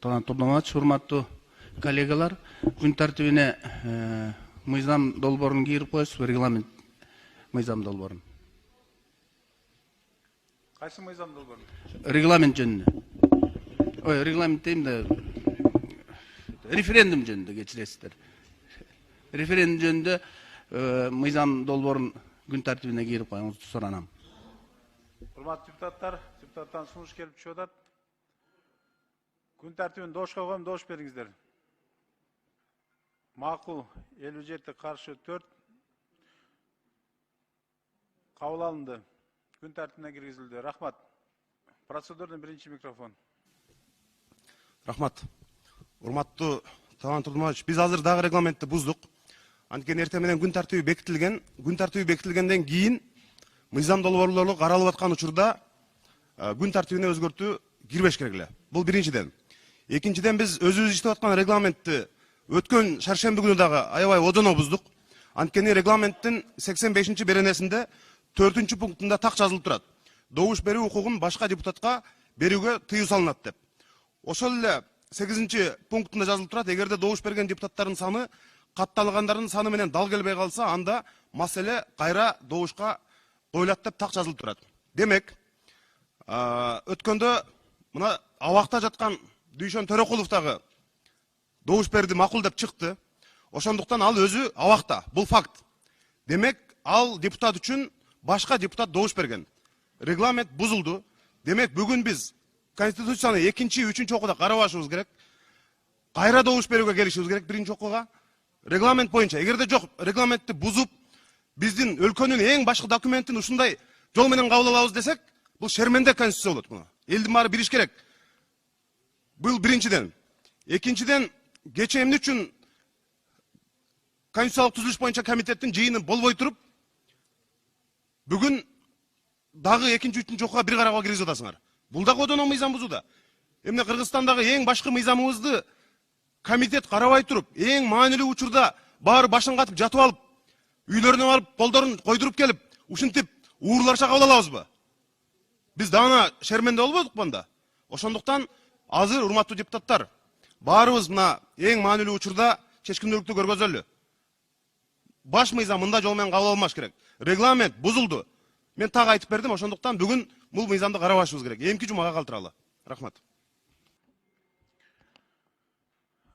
Талант Турдумович, урматтуу коллегалар, күн тартибине мыйзам долбоорун кирип коесузбу, регламент мыйзам долбоорун. Кайсы мыйзам долбоорун? Регламент жөнүндө. Ой, регламент дейм да, референдум жөнүндө кечиресиздер. Референдум жөнүндө мыйзам долбоорун күн тартибине кирип коюңузду суранам. Урматтуу депутаттан сунуш келип түшүп атат. Күн тартибин добушка коем, добуш бериңиздер. Макул 57 каршы 4 кабыл алынды. Күн тартибине киргизилди. Рахмат. Процедурдун биринчи микрофон. Рахмат. Урматтуу Талант Турдумович, биз азыр дагы регламентти буздук. Анткени эртең менен күн тартиби бекитилгенден кийин мыйзам долбоорлору каралып аткан учурда күн тартибине өзгөртүү кирбеш керек эле. Бул биринчиден. Экинчиден биз өзүбүз иштеп аткан регламентти өткөн шаршемби күнү дагы аябай одоно буздук. Анткени регламенттин 85 беренесинде 4 пунктунда так жазылып турат. Добуш берүү укугун башка депутатка берүүгө тыюу салынат деп. Ошол эле 8 пунктунда жазылып турат, эгерде добуш берген депутаттардын саны катталгандардын саны менен дал келбей калса, анда маселе кайра добушка коюлат деп так жазылып турат. Демек, өткөндө мына абакта жаткан Дүйшөн Төрөкулов дагы добуш берди, макул деп чыкты. Ошондуктан ал өзү абакта. Бул факт. Демек, ал депутат үчүн башка депутат добуш берген. Регламент бузулду. Демек, бүгүн биз Конституцияны 2-3 окууда карабашыбыз керек. Кайра добуш берүүгө келишибиз керек биринчи окууга. Регламент боюнча. Эгерде жок, регламентти бузуп, биздин өлкөнүн эң башкы документин ушундай жол менен кабыл алабыз десек, бул шерменде конституция болот муну. Элдин баары билиш керек. Бул биринчиден. Экинчиден, кече эмне үчүн конституциялык түзүлүш боюнча комитеттин жыйыны болбой туруп, бүгүн дагы 2-3 окууга бир кароого киргизип атасыңар. Бул дагы одоно мыйзам бузууда. Эмне Кыргызстандагы эң башкы мыйзамыбызды комитет карабай туруп, эң маанилүү учурда баары башын катып жатып алып, үйлөрүнө алып, колдорун койдуруп келип, ушинтип уурларча кабыл алабызбы? Биз дагы шерменде болбодукпу анда? Ошондуктан азыр урматтуу депутаттар, баарыбыз мына эң маанилүү учурда чечкиндүүлүктү көргөзөлү. Баш мыйзам мындай жол менен кабыл алынбаш керек. Регламент бузулду. Мен так айтып бердим, ошондуктан бүгүн бул мыйзамды карабашыбыз керек. Эмки жумага калтыралы. Рахмат.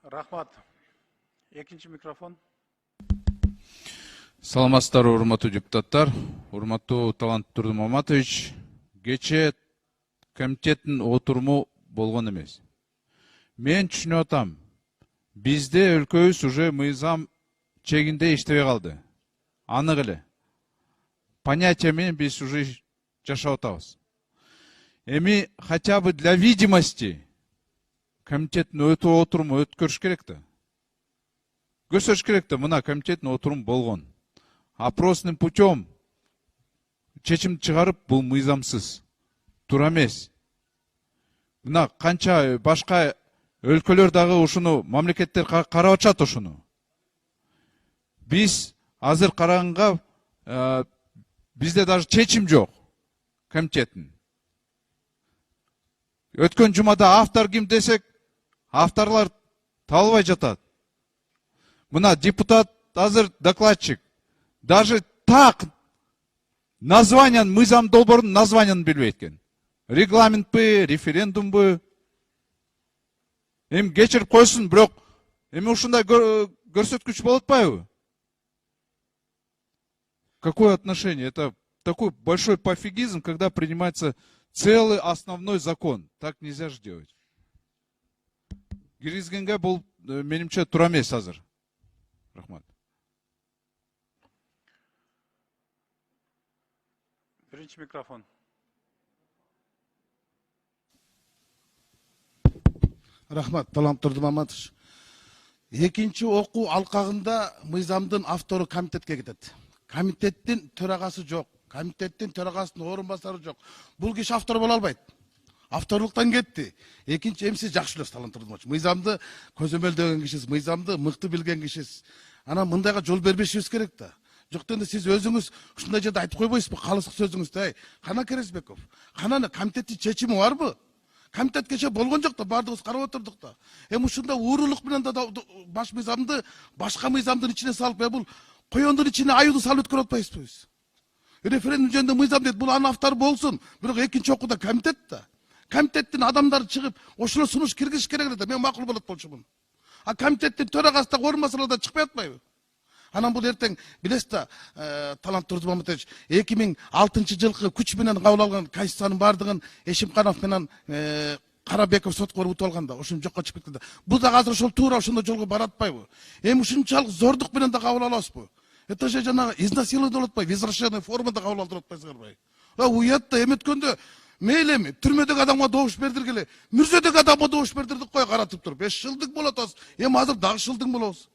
Рахмат. Экинчи микрофон. Саламатсыздарбы, урматтуу депутаттар, урматтуу Талант Турдумаматович. Кече комитеттин отуруму болгон эмес. Мен түшүнүп атам. Бизде өлкөбүз уже мыйзам чегинде иштебей калды. Анык эле. Понятие менен биз уже жашап атабыз. Эми хотя бы для видимости комитеттин отуруму өткөрүш керек да. Көрсөтүш керек да, мына комитеттин отуруму болгон. Опросным путем чечим чыгарып, бул мыйзамсыз. Туура эмес. Мына канча башка өлкөлөр дагы ушуну, мамлекеттер карап атышат ушуну. Биз азыр караганга бизде даже чечим жок комитеттин. Өткөн жумада автор ким десек, авторлар табылбай жатат. Мына депутат азыр докладчик. Даже так название, мыйзам долбоорунун названияны билбейт экен. Регламентпи, референдумбу. Эми кечирип койсун, бирок эми ушундай көрсөткүч болуп атпайбы? Какое отношение? Это такой большой пофигизм, когда принимается целый основной закон. Так нельзя же делать. Киргизгенге бул менимче туура эмес азыр. Рахмат. Биринчи микрофон. Рахмат, Талант Турдумаматович. Экинчи окуу алкагында мыйзамдын автору комитетке кетет. Комитеттин төрагасы жок. Комитеттин төрагасынын орун басары жок. Бул киши автор боло албайт. Авторлуктан кетти. Экинчи эмси жакшы эле Талант Турдумаматович. Мыйзамды көзөмөлдөгөн кишисиз, мыйзамды мыкты билген кишисиз. Анан мындайга жол бербешибиз керек да. Жок дегенде сиз өзүңүз ушундай жерде айтып койбойсузбу калысык сөзүңүздү? Кана Кересбеков, кана комитеттин чечими барбы? Комитет кеше болгон жок да, бардыгыбыз карап отурдук да. Эми ушунда уурулук менен да баш мыйзамды башка мыйзамдын ичине салып, бул коёндун ичине аюуду салып өткөрүп атпайбызбы биз? Референдум жөнүндө мыйзам дейт, бул анын автору болсун, бирок экинчи окууда комитет да. Комитеттин адамдары чыгып, ошону сунуш киргизиш керек да, мен макул болот болчумун. А комитеттин төрагасы да орун басарларда чыкпай атпайбы? Анан бул эртең билесиз да, Талант Турдумаматович, 2006 жылкы күч менен кабыл алган Конституциянын бардыгын Эшимканов менен Карабеков сотко барып утуп алганда, ошону жокко чыгып кетти да. Бул да азыр ошол туура ошондой жолго бара атпайбы? Эми ушунчалык зордук менен да кабыл алабызбы? Это же жанагы изнасилование болуп атпайбы, в извращенной формада кабыл алдырып атпайсыңарбы? Уят да эметкөндө мейли эми түрмөдөгү адамга добуш бердиргиле, мүрзөдөгү адамга добуш бердирдик кой каратып туруп. 5 жылдык болот азыр. Эми азыр дагы жылдың болобуз.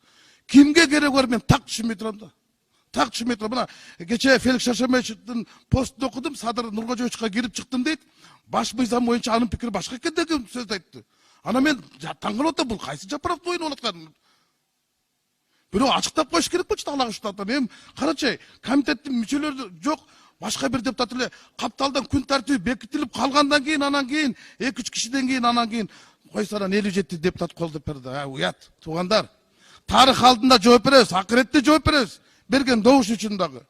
Kimge gerek var, ben tak düşünmey turam da. Tak düşünmey turam. Buna geçe Felix Şaşameç'in postunu okudum. Sadır Nurgacıoğlu'na girip çıktım deyip. Baş mıysam boyunca anın fikri başka eкен деген söz aytты. Ana men tаңкалып атам, бул кайсы жапыракты ойнап аткан. Бирок ачыктап коюш керек болчу Аллага шүктür. Эми карачы, комитеттин мүчөлөрү жок. Башка бир депутат эле капталдан күн тартиби бекитилип калгандан кийин, анан кийин 2-3 кишиден кийин, анан кийин койсаран 57 депутат колдоп берди. Уят, туугандар. Тарих алдында жооп беребиз, акыретте жооп беребиз. Берген добуш үчүн дагы.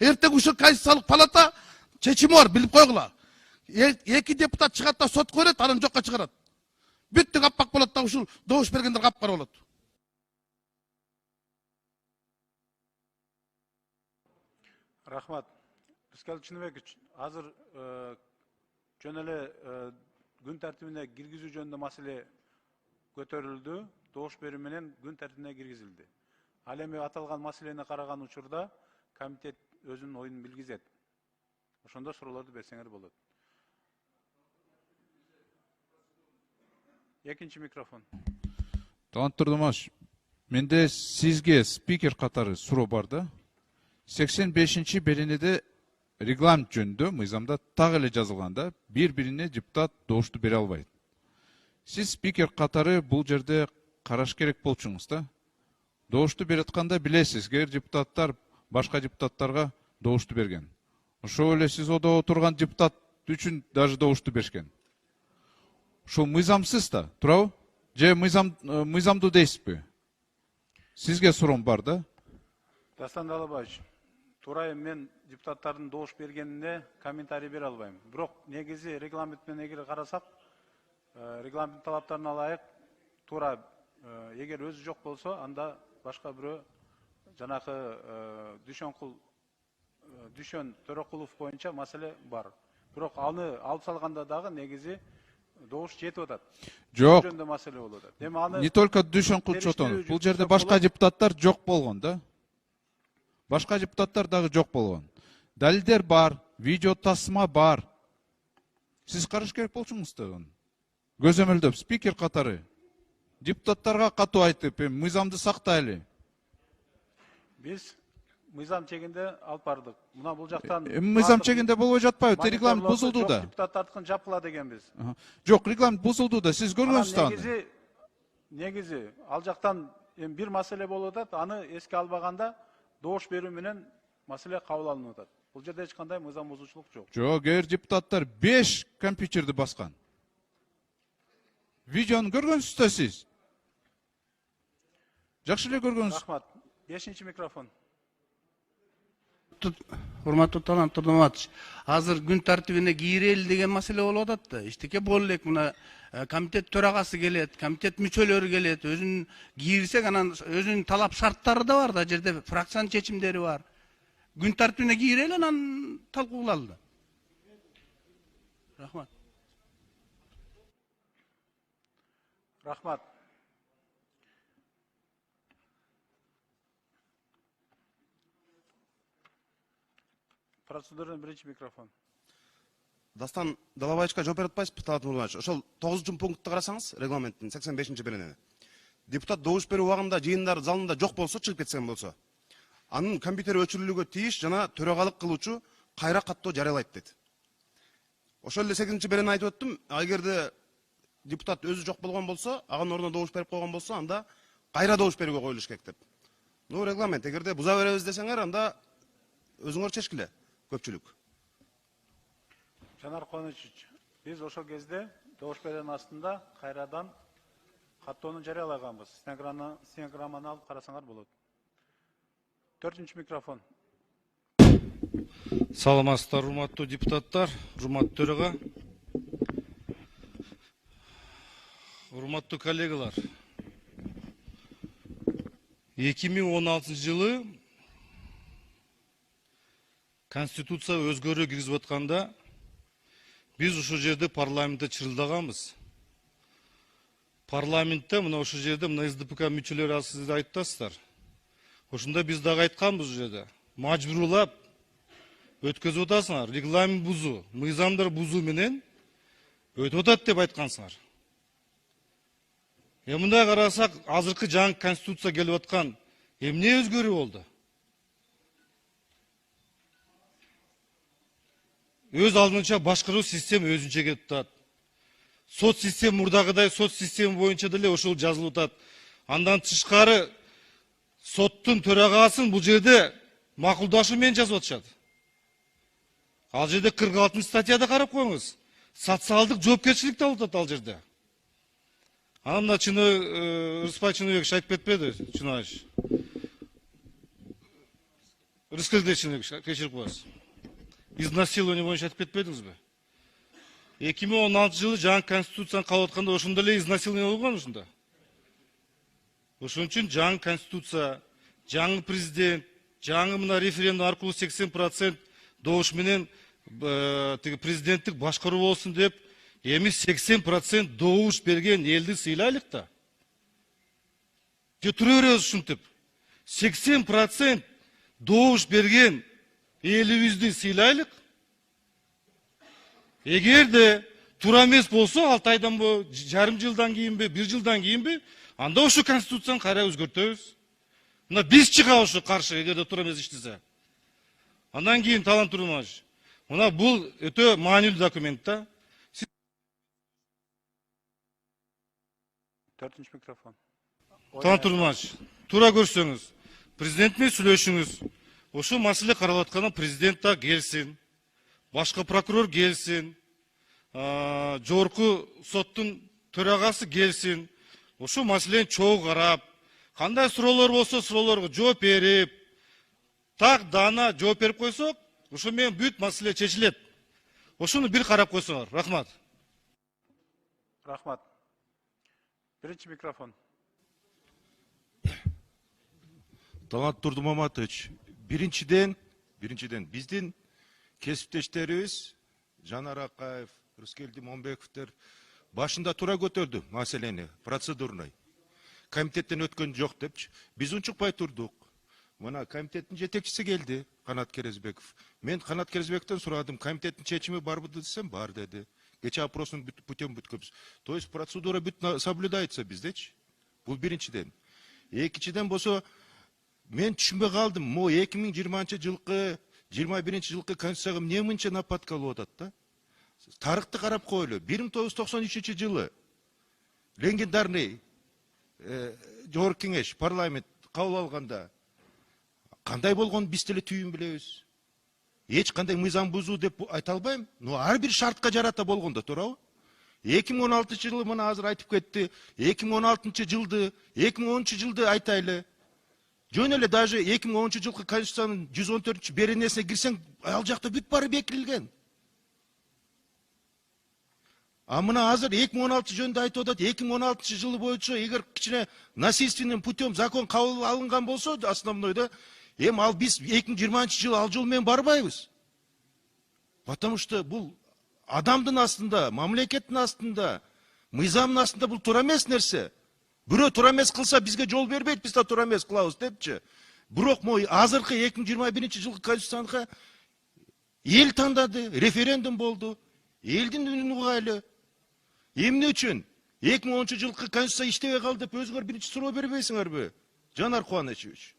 Эртең ушул Конституциялык палата чечими бар, билип койгула. 2 депутат чыгат да сот көрөт, анан жокко чыгарат. Бүттү каппак болот да ушул добуш бергендер капкара болот. Рахмат. Искал Чыныбекович, азыр жөн эле күн тартибине киргизүү жөнүндө маселе көтөрүлдү. Добуш берүү менен күн тартибине киргизилди. Ал эми аталган маселени караган учурда комитет өзүнүн оюн билгизет. Ошондо суроолорду берсеңер болот. Экинчи микрофон. Талант Турдумаш, менде сизге спикер катары суроо бар да. 85 беренеде регламент жөнүндө мыйзамда так эле жазылганда бири-бирине депутат добушту бере албайт. Сиз спикер катары бул жерде караш керек болчуңуз да. Добушту берип атканда билесиз, эгер депутаттар башка депутаттарга добушту берген. Ошол эле сиз одо отурган депутат үчүн даже добушту беришкен. Ошол мыйзамсыз да, туурабы? Же мыйзамдуу дейсизби? Сизге суроом бар да. Дастан Далабаевич, туура эми мен депутаттардын добуш бергенине комментарий бере албайм. Бирок негизи регламент менен эгер карасак, регламент талаптарына ылайык туура эгер өзү жок болсо, анда башка бирөө жанакы Дүшөн Төрөкулов боюнча маселе бар. Бирок аны алып салганда дагы негизи добуш жетип атат. Жок. Жөнүндө маселе болуп атат. Эми аны Не только Дүшөн Кулчотонов. Бул жерде башка депутаттар жок болгон да. Башка депутаттар дагы жок болгон. Далилдер бар, видео тасма бар. Сиз караш керек болчуңуз да. Көзөмөлдөп спикер катары депутаттарга катуу айтып, мыйзамды сактайлы. биз мыйзам чегинде алып бардык. Мына бул жактан Мыйзам чегинде болбой жатпайбы? Регламент бузулду да. Депутаттардыкын жапкыла дегенбиз. Жок, регламент бузулду да. Сиз көргөнсүз да. Негизи ал жактан эми бир маселе болуп атат, аны эске албаганда добуш берүү менен маселе кабыл алынып атат. Бул жерде эч кандай мыйзам бузуучулук жок. Жок, эгер депутаттар 5 компьютерди баскан. Видеону көргөнсүз да сиз. Жакшы эле көргөнсүз. Рахмат. 5-чи микрофон. Урматтуу Талант Турдуматович, азыр күн тартибине кийирели деген маселе болуп атат да. Иштеке боло элек, мына комитет төрагасы келет, комитет мүчөлөрү келет, өзүн кийирсек, анан өзүнүн талап шарттары да бар да, жерде фракциянын чечимдери бар. Күн тартибине кийирели, анан талкуу кылалы. Рахмат. Рахмат. Процедуранын биринчи микрофон. Дастан Далабаевичка жооп бере атпайсызбы, Талант Турдумаш? Ошол 9-пунктты карасаңыз, регламенттин 85-беренени. Депутат добуш берүү убагында жыйындар залында жок болсо, чыгып кетсен болсо, анын компьютери өчүрүлүүгө тийиш жана төрагалык кылуучу кайра каттоо жарыялайт дейт. Ошол эле 8-берени айтып өттүм. Эгерде депутат өзү жок болгон болсо, анын ордуна добуш берип койгон болсо, анда кайра добуш берүүгө коюлуш керек деп. Ну, регламент. Эгерде буза беребиз десеңер, анда өзүңөр чечкиле, көпчүлүк. Жанар Куанычевич, биз ошол кезде Doğuş беренин астында кайрадан каттоону жарыялаганбыз. Стенограмманы алып карасаңар болот. 4-ші микрофон. Саламатсыздар, урматтуу депутаттар, урматтуу төраға, урматтуу коллегалар. 2016 жылы Конституция өзгөрүү киргизип атканда биз ушул жерде парламентте чырылдаганбыз. Парламентте мына ушул жерде мына СДПК мүчөлөрү сиз айттасыздар. Ошондо биз дагы айтканбыз ушул жерде. Мажбурлап өткөзүп атасыңар, регламент бузуу, мыйзамдар бузуу менен өтүп атат деп айткансыңар. Мындай карасак, азыркы жаңы конституция келип аткан эмне өзгөрүү болду? Өз алдынча башкаруу система өзүнчө кетип атат. Сот система мурдагыдай сот система боюнча деле ошол жазылып атат. Андан тышкары соттун төрагасын бул жерде макулдашы менен жазып атышат. Ал жерде 46 статьяда карап коюңуз. Социалдык жоопкерчилик да болуп атат ал жерде. Анан мына Рыспай Чыныбекович айтып кетпеди, Чынабаевич. Рыскелдин Чыныбекович, кечирип коесуз. Изнасилование боюнча айтып кетпедиңизби? 2016 жылы жаңы конституцияны кабыл атканда ошондо эле изнасилование болгон ушунда. Ошон үчүн жаңы конституция, жаңы президент, жаңы мына референдум аркылуу 80% добуш менен президенттик башкаруу болсун деп, эми 80% добуш берген элди сыйлайлык да. Же тура беребиз ушинтип. 80% добуш берген элибизди сыйлайлык. Эгерде туура эмес болсо, 6 айдан жарым жылдан кийинби, 1 жылдан кийинби, анда ошо конституцияны кайра өзгөртөбүз. Мына биз чыгабыз ошо каршы, эгерде туура эмес иштесе. Андан кийин Талант Турдуматович, мына бул өтө маанилүү документ да. 4-ші микрофон. Талант Турдуматович, туура көрсөңүз, президент менен сүйлөшүңүз. Ошол маселе каралып атканда президент да келсин, башка прокурор келсин, жогорку соттун төрагасы келсин. Ошол маселени чогуу карап, кандай суроолор болсо суроолорго жооп берип, так дана жооп берип койсок, ошо менен бүт маселе чечилет. Ошону бир карап койсоңор. Рахмат. Рахмат. 1-ші микрофон. Талант Турдумаматович, биринчиден биздин кесиптештерибиз Жанар Акаев, Рыскелдин Момбековдер башында туура көтөрдү маселени, процедурный. Комитеттен өткөн жок депчи. Биз унчукпай турдук. Мына комитеттин жетекчиси келди, Канат Керезбеков. Мен Канат Керезбековден сурадым, комитеттин чечими барбы десем, бар деди. Кече опростун путем бүткөнбүз. То есть процедура бүт соблюдается биздечи. Бул биринчиден. Экинчиден болсо, мен түшүнбөй калдым. Мо 2020-жылкы, 21-жылкы конституцияга эмне мынча нападка болуп атат да? Тарыхты карап коелу. 1993-жылы легендарный жогорку кеңеш, парламент кабыл алганда кандай болгонун биз деле түйүн билебиз. Эч кандай мыйзам бузуу деп айта албайм. Но ар бир шартка жарата болгондо, туурабы? 2016-жылы мына азыр айтып кетти. 2016-жылды, 2010-жылды айтайлы. Жөн эле даже 2010-жылкы конституциянын 114-беренесине кирсең, ал жакта бүт баары бекитилген. А мына азыр 2016 жөнүндө айтып атат. 2016-жылы боюнча эгер кичине насильственный путем закон кабыл алынган болсо, основнойдо, ал биз 2020-жылы ал жол менен барбайбыз. Потому что бул адамдын астында, мамлекеттин астында, мыйзамдын астында бул туура эмес нерсе. Бирөө туура эмес кылса бизге жол бербейт, биз да туура эмес кылабыз депчи. Бирок азыркы 2021-жылкы конституцияга эл тандады, референдум болду. Элдин үнүн угайлы. Эмне үчүн 2010-жылкы конституция иштебей калды деп өзүңөр биринчи суроо бербейсиңерби? Жанар Кубанычевич.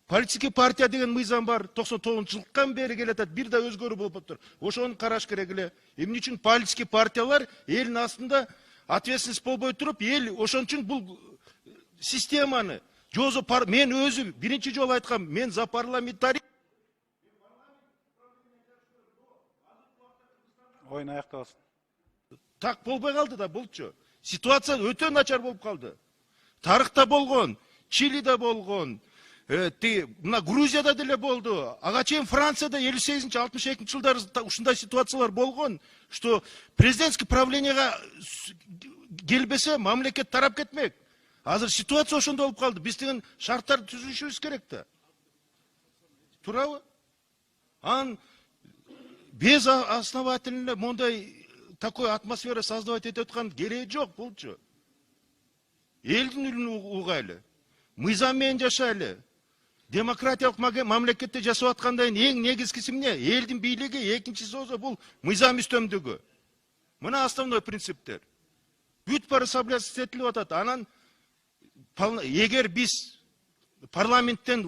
Политический партия деген мыйзам бар. 99-жылкан бери келатат, бир да өзгөрүү болуп атат. Ошону караш керек эле. Эмне үчүн политический партиялар элдин астында ответственность болбой туруп, эл ошон үчүн бул системаны мен өзү биринчи жолу айткам, мен за парламентарий. Oyun ayakta olsun. так болбой калды да болчу. Ситуация өтө начар болуп калды. Тарыхта болгон, Чилиде болгон, мына Грузияда деле болду. Ага чейин Францияда 58-62 жылдары ушундай ситуациялар болгон, что президентский правленияга келбесе мамлекет тарап кетмек. Азыр ситуация ошондой болуп калды. Биз деген шарттарды түзүшүбүз керек да. Туурабы? Ан без основательно мондай такой атмосфера создавать этип аткан кереги жок болчу. Элдин үлүн угайлы. Мыйзам менен жашайлы. Демократиялык мамлекетте жашап аткандан эң негизгиси эмне? Элдин бийлиги, экинчиси болсо бул мыйзам үстөмдүгү. Мына основной принциптер. Бүт баары соблюдаться этилип атат. Анан эгер биз парламенттен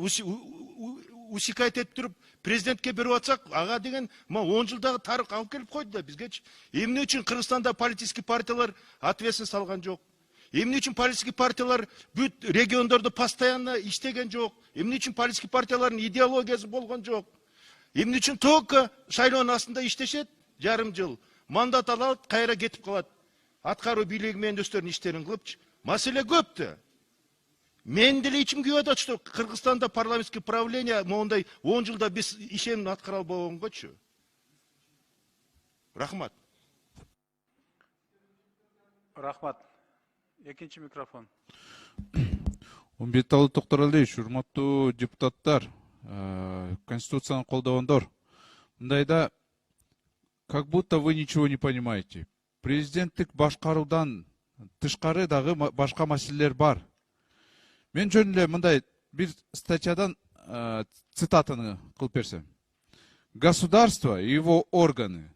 усикайт этип туруп президентке берип атсак, ага деген 10 жылдагы тарых алып келип койду да бизгечи. Эмне үчүн Кыргызстанда политический партиялар ответственность алган жок? Эмне үчүн политический партиялар бүт региондордо постоянно иштеген жок? Эмне үчүн политический партиялардын идеологиясы болгон жок? Эмне үчүн только шайлоонун астында иштешет, жарым жыл, мандат алат, кайра кетип калат. Аткаруу бийлиги менен өздөрүнүн иштерин кылыпчы. Маселе көп да. Мен деле ичим күйүп атат, что Кыргызстанда парламентский правление мондай 10 жылда биз ишеним аткара албагангачы. Рахмат. Рахмат. Экинчи микрофон. Умбеталы Токтаралиевич, урматтуу депутаттар, Конституцияны колдогондор. Мындайда, как будто вы ничего не понимаете. Президенттик башкаруудан тышкары дагы башка маселелер бар. Мен жөн эле мындай бир статьядан цитатаны кылып берсем. Государство и его органы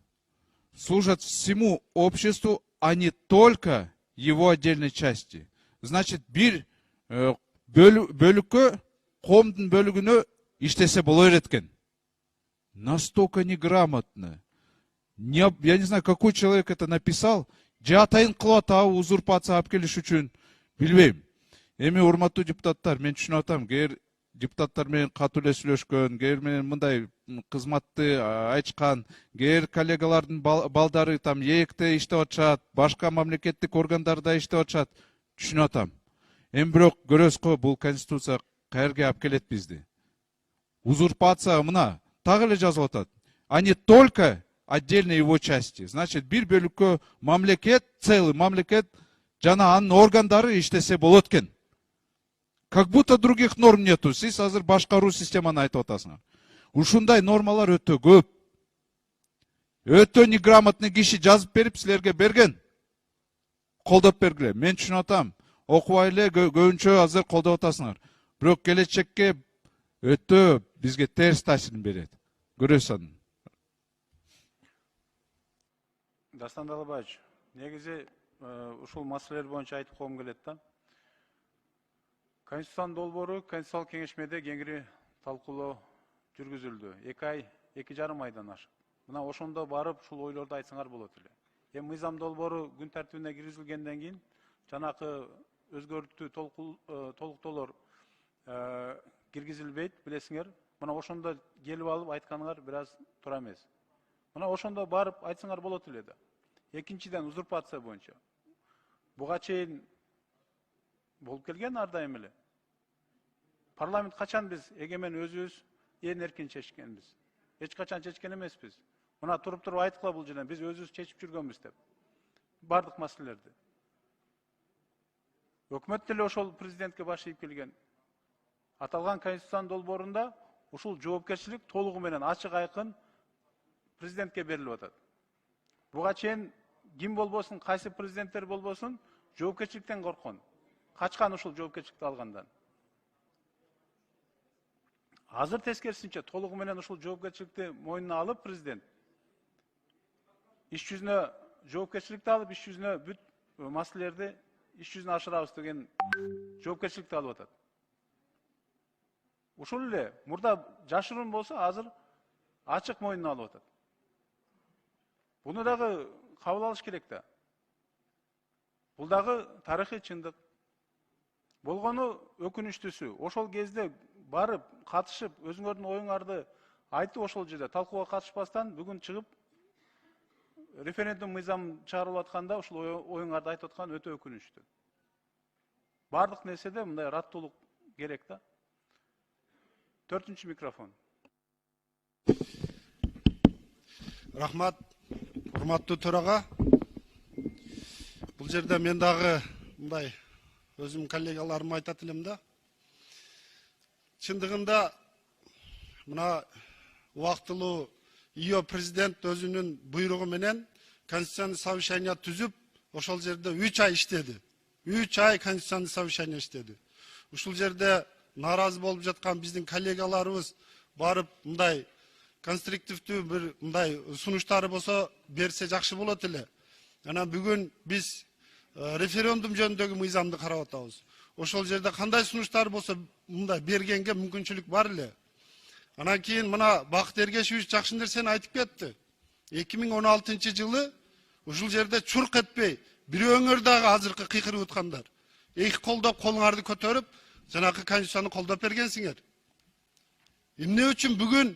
служат всему обществу, а не только его отдельной части. Значит, бир бөлүккө, коомдун бөлүгүнө иштесе боло берет экен. Настолько неграмотно. Я не знаю, какой человек это написал. Же атайын кылып атабы узурпация алып келиш үчүн билбейм. Эми урматтуу депутаттар, мен түшүнүп атам, кээ депутаттар менен катуу эле сүйлөшкөн, кээ менен мындай кызматты айтышкан, кээ коллегалардын балдары там ЕЭКте иштеп атышат, башка мамлекеттик органдарда иштеп атышат, түшүнүп атам. Эми бирок көрөсүз го, бул конституция каерге алып келет бизди. Узурпация мына так эле жазылып атат. А не только отдельные его части. Значит, бир бөлүккө мамлекет, целый мамлекет жана анын органдары иштесе болот экен. Как будто других норм нету. Сиз азыр башкаруу системаны айтып атасыңар. Ушундай нормалар өтө көп. Өтө неграмотный киши жазып берип силерге берген. Колдоп бергиле. Мен түшүнүп атам. Окубай эле көбүнчө азыр колдоп атасыңар. Бирок келечекке өтө бизге терс таасирин берет. Көрөсүң. Дастан Далабаевич, негизи ушул маселелер боюнча айтып койгум келет да. Конституциянын долбоору Конституциялык кеңешмеде кеңири талкуулоо жүргүзүлдү. 2 ай, 2,5 айдан ашык. Мына ошондо барып ушул ойлорду айтсаңар болот эле. Эми мыйзам долбоору күн тартибине киргизилгенден кийин жанакы өзгөртүү толуктоолор киргизилбейт, билесиңер. Мына ошондо келип алып айтканыңар бир аз туура эмес. Мына ошондо барып айтсаңар болот эле да. Экинчиден узурпация боюнча. Буга чейин болуп келген ар дайым эле. Парламент качан биз эгемен өзүбүз эн эркин чечкенбиз. Эч качан чечкен эмеспиз. Мына туруп айткыла бул жерден биз өзүбүз чечип жүргөнбүз деп. Бардык маселелерди. Өкмөт деле ошол президентке баш ийип келген. Аталган конституциянын долбоорунда ушул жоопкерчилик толугу менен ачык айкын президентке берилип атат. Буга чейин ким болбосун, кайсы президенттер болбосун, жоопкерчиликтен корккон. Качкан ушул жоопкерчиликти алгандан. Азыр тескерисинче толугу менен ушул жоопкерчиликти мойнуна алып президент иш жүзүнө жоопкерчиликти алып, иш жүзүнө бүт маселелерди иш жүзүнө ашырабыз деген жоопкерчиликти алып атат. Ушул эле мурда жашыруун болсо, азыр ачык мойнуна алып атат. Буну дагы кабыл алыш керек да. Бул дагы тарыхый чындык. Болгону өкүнүчтүүсү, ошол кезде барып, катышып, өзүңөрдүн оюңарды айтып ошол жерде талкууга катышпастан бүгүн чыгып референдум мыйзам чыгарылып атканда ушул оюңарды айтып аткан өтө өкүнүчтүү. Бардык нерседе мындай раттуулук керек да. 4-чү микрофон. Рахмат, урматтуу төрага. Бул жерде мен дагы мындай өзүм коллегаларыма айтат элем да. Чындыгында мына убактылуу ИО президент өзүнүн буйругу менен конституционный совещание түзүп, ошол жерде 3 ай иштеди. 3 ай конституционный совещание иштеди. Ушул жерде наразы болуп жаткан биздин коллегаларыбыз барып мындай конструктивдүү бир мындай сунуштары болсо берсе жакшы болот эле. Анан бүгүн биз референдум жөнүндөгү мыйзамды карап атабыз. Ошол жерде кандай сунуштар болсо мындай бергенге мүмкүнчүлүк бар эле. Анан кийин мына Бакыт Эргешевич жакшы нерсени айтып кетти. 2016-жылы ушул жерде чурк этпей, бирөөңөр дагы азыркы кыйкырып уткандар. Эки колдоп колуңарды көтөрүп, жанакы конституцияны колдоп бергенсиңер. Эмне үчүн бүгүн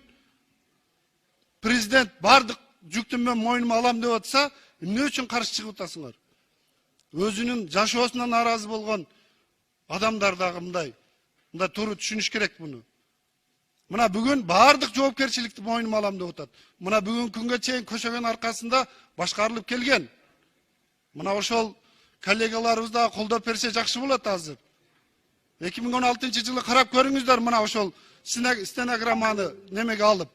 президент бардык жүктү мен мойнума алам деп атса, эмне үчүн каршы чыгып атасыңар? Өзүнүн жашоосуна наразы болгон адамдар дагы мындай туура түшүнүш керек буну. Мына бүгүн бардык жоопкерчиликти мойнума алам деп атат. Мына бүгүн күнгө чейин көчөгөн аркасында башкарылып келген. Мына ошол коллегаларыбыз да колдоп берсе жакшы болот азыр. 2016-жылы карап көрүңүздөр, мына ошол стенограмманы немеге алып.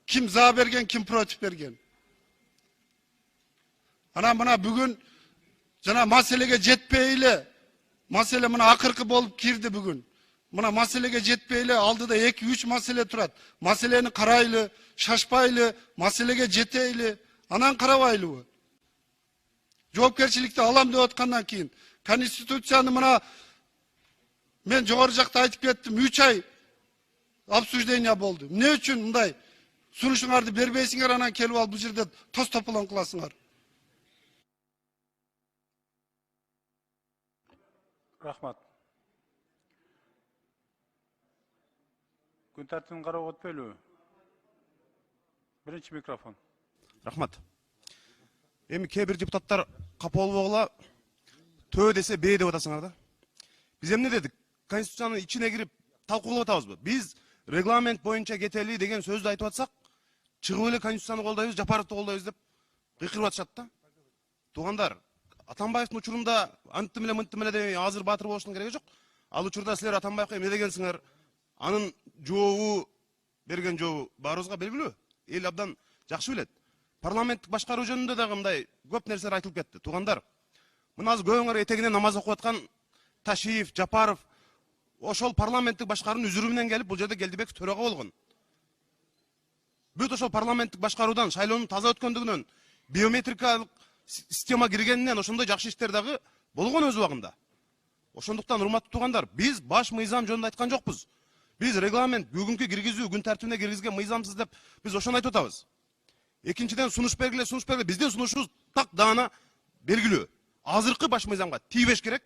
Ким за берген, ким против берген. Анан мына бүгүн жана маселеге жетпей эле, маселе мына акыркы болуп кирди бүгүн. Мына маселеге жетпей эле алдыда 2-3 маселе турат. Маселени карайлы, шашпайлы, маселеге жетейли, анан карабайлыбы? Жоопкерчиликти алам деп аткандан кийин конституцияны мына мен жогору жакта айтып кеттим, 3 ай обсуждение болду. Эмне үчүн мындай сунушуңарды бербейсиңер, анан келип алып бул жерде тос тополон кыласыңар? Рахмат. Күн тартибин карап өтпөйлүбү? 1-чи микрофон. Рахмат. Эми кээ бир депутаттар капа болбогула төө десе бээ деп атасыңар да. Биз эмне дедик? Конституциянын ичине кирип талкуулап атабызбы? Биз регламент боюнча кетели деген сөздү айтып атсак, чыгып эле конституцияны колдойбуз, Жапаровду колдойбуз деп кыйкырып атышат да. Туугандар, Атамбаевдин учурунда анттым эле мынттым эле деп азыр баатыр болуштун кереги жок. Ал учурда силер Атамбаевка эмне дегенсиңер? Анын жообу, берген жообу баарыбызга белгилүү. Эл абдан жакшы билет. Парламенттик башкаруу жөнүндө дагы мындай көп нерселер айтылып кетти. Туугандар, мына азыр көбүңөр этегине намаз окуп аткан Ташиев, Жапаров ошол парламенттик башкаруунун үзүрү менен келип бул жерде Келдибеков төрага болгон. Бүт ошол парламенттик башкаруудан шайлоонун таза өткөндүгүнөн, биометрикалык система киргенинен ошондой жакшы иштер дагы болгон өз убагында. Ошондуктан урматтуу туугандар, биз баш мыйзам жөнүндө айткан жокпуз. Биз регламент бүгүнкү киргизүү, күн тартибине киргизген мыйзамсыз деп биз ошону айтып атабыз. Экинчиден сунуш бергиле. Биздин сунушубуз так даана белгилүү. Азыркы баш мыйзамга тийбеш керек.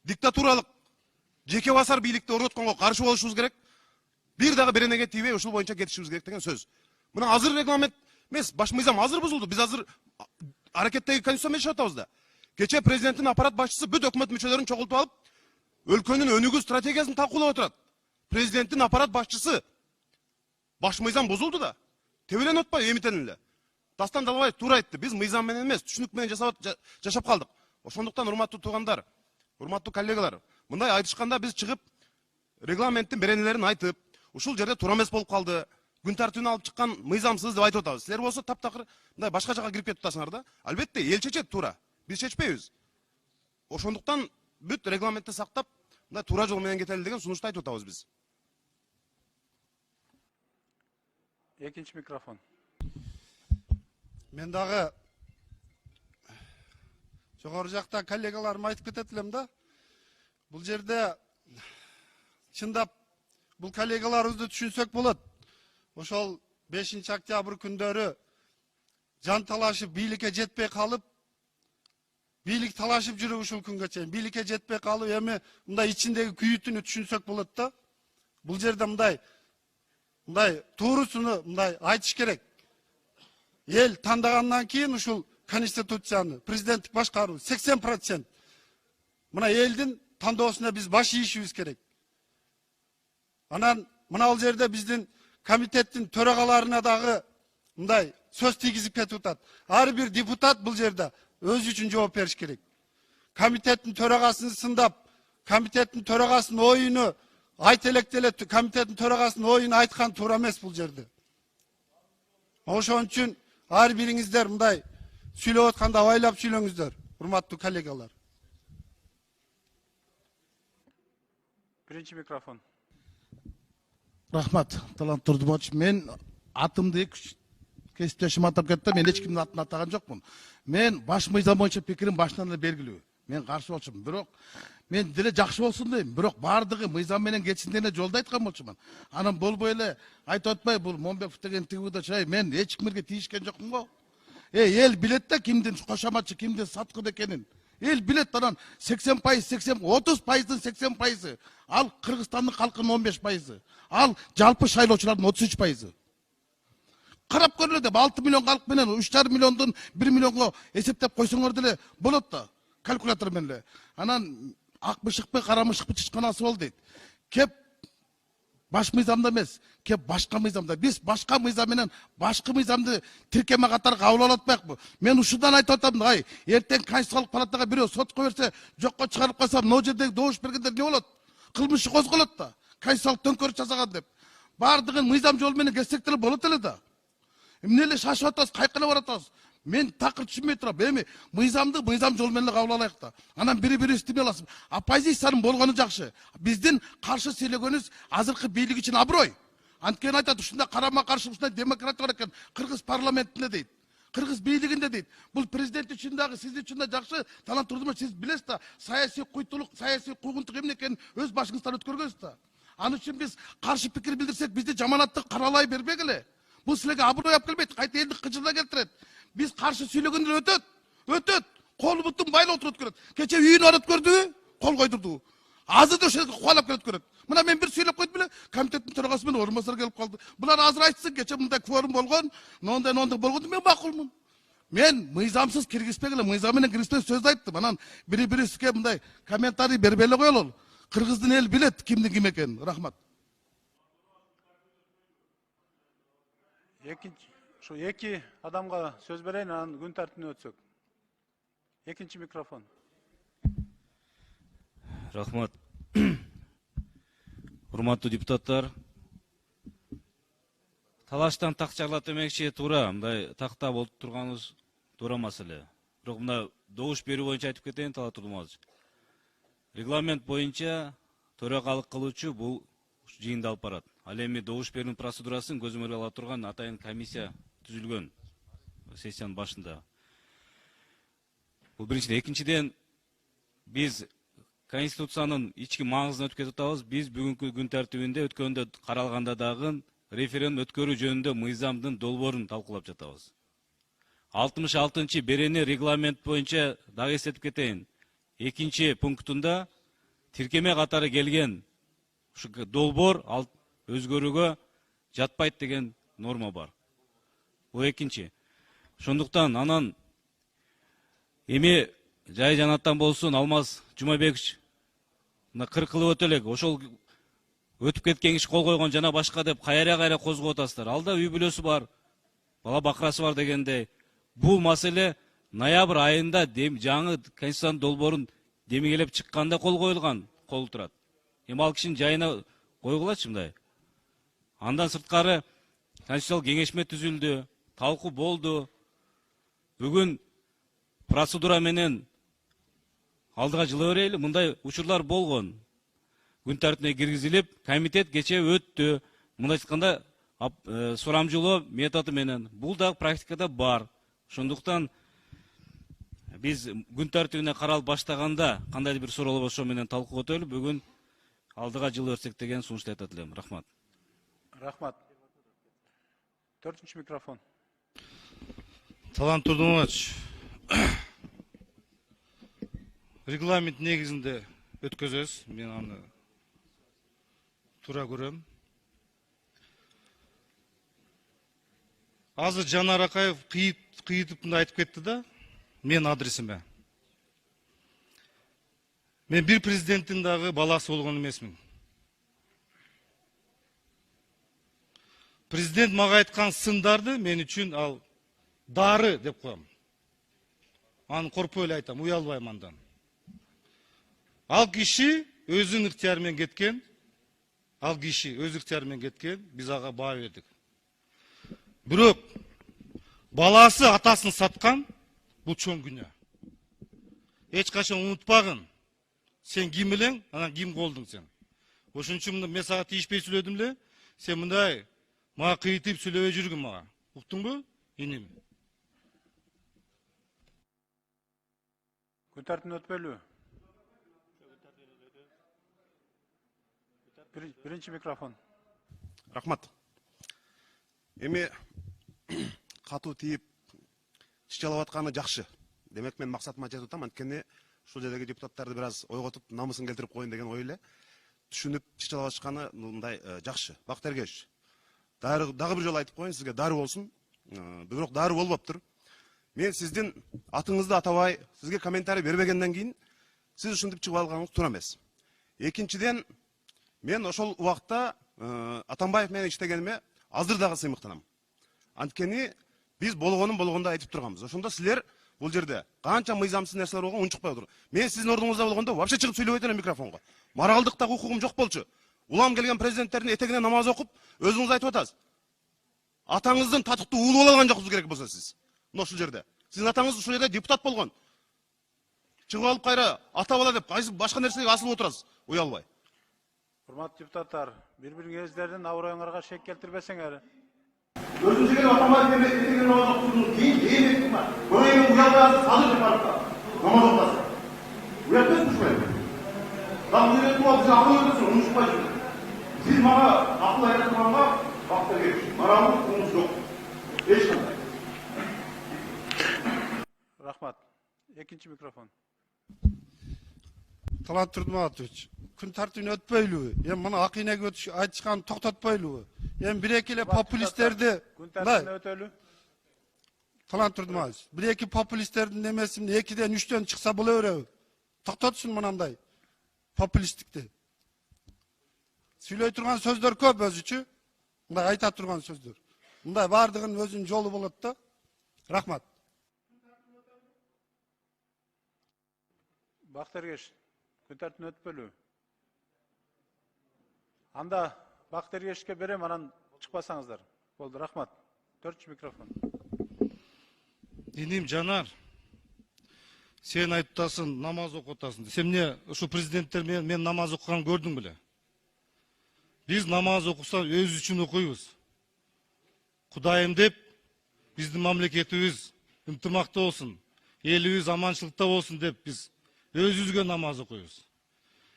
Диктатуралык жеке басар бийликти орнотконго каршы болушубуз керек. Бир дагы беренеге тийбей ушул боюнча кетишибиз керек деген сөз. Мына азыр регламент эмес, баш мыйзам азыр бузулду. Биз азыр аракеттеги конституция менен иштеп атабыз да. Кече президенттин аппарат башчысы бүт өкмөт мүчөлөрүн чогултуп алып, өлкөнүн өнүгүү стратегиясын талкуулап отурат. Президенттин аппарат башчысы баш мыйзам бузулду да. Тебеленип атпайбы эмитен эле. Дастан Далбаев туура айтты. Биз мыйзам менен эмес, түшүнүк менен жашап калдык. Ошондуктан урматтуу туугандар, урматтуу коллегалар, мындай айтышканда биз чыгып регламенттин беренелерин айтып, ушул жерде туура эмес болуп калды, күн тартибине алып чыккан мыйзамсыз деп айтып атабыз. Силер болсо таптакыр мындай башка жака кирип кетип атасыңар да. Албетте, эл чечет туура. Биз чечпейбиз. Ошондуктан бүт регламентти сактап, мындай туура жол менен кетели деген сунушту айтып атабыз биз. 2-чи микрофон. Мен дагы жогору жакта коллегаларым айтып кетет элем да. Бул жерде чындап бул коллегаларыбызды түшүнсөк болот. Ошол 5-октябрь күндөрү жан талашып бийликке жетпей калып, бийлик талашып жүрүп ушул күнгө чейин бийликке жетпей калып, эми мындай ичиндеги күйүтүнү түшүнсөк болот да. Бул жерде мындай туурусуну мындай айтыш керек. ел таңдағаннан кейін ушул конституцияны президенттик башкаруу 80%. Мына элдин тандоосуна биз баш ийишибиз керек. Анан мына ал жерде биздин комитеттин төрагаларына дагы мындай сөз тийгизип кетип атат. Ар бир депутат бул жерде өз үчүн жооп бериш керек. Комитеттин төрагасын сындап, комитеттин төрагасынын оюну айт электе эле комитеттин төрагасынын оюну айткан туура эмес бул жерде. Ошон үчүн ар бириңиздер мындай сүйлөп атканда абайлап сүйлөңүздөр, урматтуу коллегалар. Birinci mikrofon. Рахмат, Талант Турдумович. Мен атымды кесиптешим атап кетти, мен эч кимдин атын атаган жокмун. Мен баш мыйзам боюнча пикирим башынан эле белгилүү. Мен каршы болчумун. Бирок мен деле жакшы болсун дейм. Бирок бардыгы мыйзам менен кетсин деген жолду айткан болчумун. Анан болбой эле айтып атпай, бул Момбеков деген тигүүдө чай, мен эч кимге тийишкен жокмун го. Эл билет да кимдин кошоматчы, кимдин саткын экенин. Эл билет, анан 80%, 30%, 80%. Ал Кыргызстандын халкынын 15%. Ал жалпы шайлоочулардын 33%. Карап көрөлү деп 6 миллион калк менен 3,5 миллиондун 1 миллионго эсептеп койсоңор деле болот да, калькулятор менен эле. Анан ак бышыкпы, кара мышыкпы чычканасы бол дейт. Кеп баш мыйзамда эмес, кеп башка мыйзамда. Биз башка мыйзам менен башка мыйзамды тиркеме катары кабыл алып атпайбы? Мен ушудан айтып атам, ай, эртең Конституциялык палатага бирөө сотко берсе, жокко чыгарып койсом, могу жердеги добуш бергендер не болот? Кылмышы козголот да. Конституциялык төңкөрүш жасаган деп. Бардыгын мыйзам жол менен кетсек деле болот эле да. Эмне эле шашып атасыз, кайкы эле баратасыз? Мен такыр түшүнбөй турам. Эми мыйзамды мыйзам жол менен кабыл алайык да. Анан бири-бирибизди эмне аласыз? Оппозициянын болгону жакшы. Биздин каршы сүйлөгөнүбүз азыркы бийлик үчүн аброй. Анткени айтат, ушундай карама каршы ушундай демократия бар экен Кыргыз парламентинде дейт. Кыргыз бийлигинде дейт. Бул президент үчүн дагы, сиз үчүн да жакшы. Талант Турдумович, сиз билесиз да, саясий куйтулук, саясий куугунтук эмне экенин өз башыңыздан өткөргөнсүз да. Аны үчүн биз каршы пикир билдирсек, бизди жаманатты каралай бербегиле. Бул силерге аброй алып келбейт, кайта элди кыжырда келтирет. Биз каршы сүйлөгөндө өтөт. Кол бутун байлап отуруп өткөрөт. Кече үйүн арат көрдүбү? Кол койдурду. Азыр да ошол кубалап келип өткөрөт. Мына мен бир сүйлөп койдум эле, комитеттин төрагасы менен орун басар келип калды. Булар азыр айтсын, кече мындай кворум болгон, моундай болгону мен макулмун. Мен мыйзамсыз киргизбегиле, мыйзам менен киргизбей сөз айттым. Анан бири-бирибизге мындай комментарий бербей эле коелу. Кыргыздын эл билет кимдин ким экенин. Рахмат. Şu iki adamga söz bereyim, anın gün tertibine ötsök. İkinci mikrofon. Рахмат. Урматтуу депутаттар, талаштан так чарлат демекчи туура, мындай такта болуп турганыбыз туура маселе. Бирок мына добуш берүү боюнча айтып кетейин, Талант Турдумович. Регламент боюнча төрагалык кылуучу бул жыйынды алып барат. Ал эми добуш берүүнүн процедурасын көзөмөлгө ала турган атайын комиссия түзүлгөн сессиянын башында. Бул биринчиден. Экинчиден, биз Конституциянын ички маңызын өткөрүп атабыз. Биз бүгүнкү күн тартибинде өткөндө каралганда дагы референдум өткөрүү жөнүндө мыйзамдын долбоорун талкуулап жатабыз. 66 берени регламент боюнча дагы эсептеп кетейин. Экинчи пунктунда тиркеме катары келген ушу долбоор өзгөрүүгө жатпайт деген норма бар. Бул экинчи. Ошондуктан анан эми жай жанаттан болсун Алмаз Жумабекович мына 40 кылып өтө элек, ошол өтүп кеткен киши кол койгон жана башка деп кайра козгоп атасыздар. Алда үй бүлөсү бар, бала бакырасы бар дегендей. Бул маселе ноябрь айында жаңы конституциянын долбоорун демигелеп чыкканда кол коюлган, кол турат. Эми ал кишинин жайына койгулачы мындай. Андан сырткары конституциялык кеңешме түзүлдү, талкуу болду. Бүгүн процедура менен алдыга жыла берели, мындай учурлар болгон. Күн тартибине киргизилип, комитет кече өттү. Мындай айтканда сурамжылоо методу менен. Бул дагы практикада бар. Ошондуктан биз күн тартибине каралып баштаганда кандайдыр бир суроолор болсо менен талкууга өтөлү. Бүгүн алдыга жыла берсек деген сунушту айтат элем. Рахмат. Рахмат. Dördüncü mikrofon. Талант Турдумович, регламент негизинде өткөзөбүз. Мен аны туура көрөм. Азыр Жанар Акаев кыйытып мындай айтып кетти да, мен адресиме. Мен бир президенттин дагы баласы болгон эмесмин. Президент мага айткан сындарды мен үчүн ал дары деп коем. Аны коркпой эле айтам, уялбайм андан. Ал киши өзүнүн ыктыяры менен кеткен. Ал киши өз ыктыяры менен кеткен. Биз ага баа бердик. Бирок баласы атасын саткан, бул чоң күнөө. Эч качан унутпагын. Сен ким элең, анан ким болдуң сен. Ошон үчүн мен сага тийишпей сүйлөдүм эле. Сен мындай мага кыйтып сүйлөбөй жүргүн мага. Уктуңбу? Иним. Күн тәртібіне өтпелі. Birinci mikrofon. Рахмат. Эми катуу тийип чычалап атканы жакшы. Демек мен максатыма жетип атам, анткени ушул жердеги депутаттарды бир аз ойготуп, намысын келтирип коеюн деген ой эле. Түшүнүп чычалап атышканы мындай жакшы. Бакыт Эргеш. Дагы бир жолу айтып коеюн, сизге дары болсун. Бирок дары болбоптур. Мен сиздин атыңызды атабай, сизге комментарий бербегенден кийин сиз ушинтип чыгып алганыңыз туура эмес. Экинчиден, мен ошол убакта Атамбаев менен иштегениме азыр дагы сыймыктанам. Анткени биз болгондо айтып турганбыз. Ошондо силер бул жерде канча мыйзамсыз нерселер болгон унчукпай отур. Мен сиздин ордуңузда болгондо вообще чыгып сүйлөбөйт элем микрофонго. Моралдыктагы укугум жок болчу. Улам келген президенттердин этегине намаз окуп, өзүңүз айтып атасыз. Атаңыздын татыктуу уулу боло алган жоксуз керек болсо сиз. Ушул жерде. Сиздин атаңыз ушул жерде депутат болгон. Чыгып алып кайра ата бала деп кайсы башка нерсеге асылып отурасыз, уялбай. Hurmatlı депутаттар, bir-biringizlerden avroyuңарга шек келтирбесеңер. Өзүңүз келип Атамбаев менен этегине намаз окуптуңуз кийин эми бар. Бирок эми уялбайсыз, азыр деп барып намаз окутасыз. Уялбайсыз ушул. Дагы үйрөтүп алып, сиз акыл өтөсүң, унутпай жүрүң. Сиз мага акыл айтатканга вакытта келип, моралдык укугуңуз жок. Эч кандай. Rahmat. İkinci mikrofon. Талант Турдуматович, күн тартибине өтпөйлүбү? Эми мына акыйнеге айтышканды токтотпойлубу? Эми бир-эки эле популисттерди Күн тәртібіне өтөлі. Талант Турдуматович, бир-эки популисттердин немесин 2-ден 3-төн чыкса боло береби? Токтотсун мынандай популисттикти. Сүйлөй турган сөздөр көп өзүчү. Мындай айта турган сөздөр. Мындай бардыгынын өзүнүн жолу болот да. Рахмат. Бакыт Эргеш, күн тәртібіне өтпелі. Анда Бакыт Эргешке берем, анан чыкпасаңыздар. Болду, рахмат. 4-чү микрофон. Иним Жанар, сен айтып атасың, намаз окутасың. Сен эмне ушу президенттер мен намаз окуганын көрдүң беле? Биз намаз окусак өз үчүн окуйбуз. Кудайым деп, биздин мамлекетибиз ынтымакта болсун, элибиз аманчылыкта болсун деп биз өзүбүзгө намаз окуйбуз.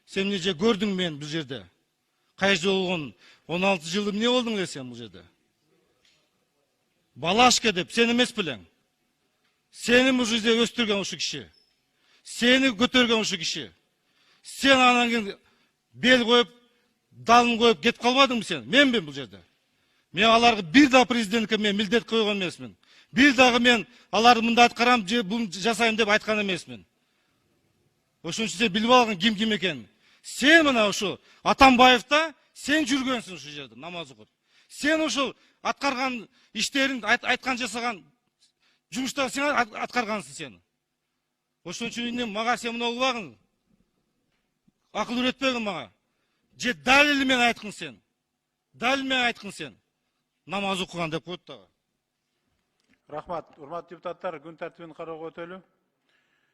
Сен эмне же көрдүң мен бул жерде? Кайсы болгон 16 жылым не болдуң эле сен бул жерде? Балашка деп сен эмес белең. Сени бул жерде өстүргөн ушу киши. Сени көтөргөн ушу киши. Сен анан кийин бел коюп, далын коюп кетип калбадыңбы сен? Менмин бул жерде. Мен аларга бир да президентке мен милдет койгон эмесмин. Бир дагы мен аларды мындай аткарам же бул жасайм деп айткан эмесмин. Ошон үчүн сен билип алгын ким экенин. Сен мына ушу Атамбаевда сен жүргөнсүң ушу жерде намаз окуп. Сен ушул аткарган иштерин айткан жасаган жумуштарды сен аткаргансың сен. Ошон үчүн мага сен мына кылбагын. Акыл үйрөтпөгүн мага. Же далил менен айткын сен. Далил менен айткын сен. Намаз окуган деп коет дагы. Рахмат. Урматтуу депутаттар, күн тәртибин кароого өтөлү.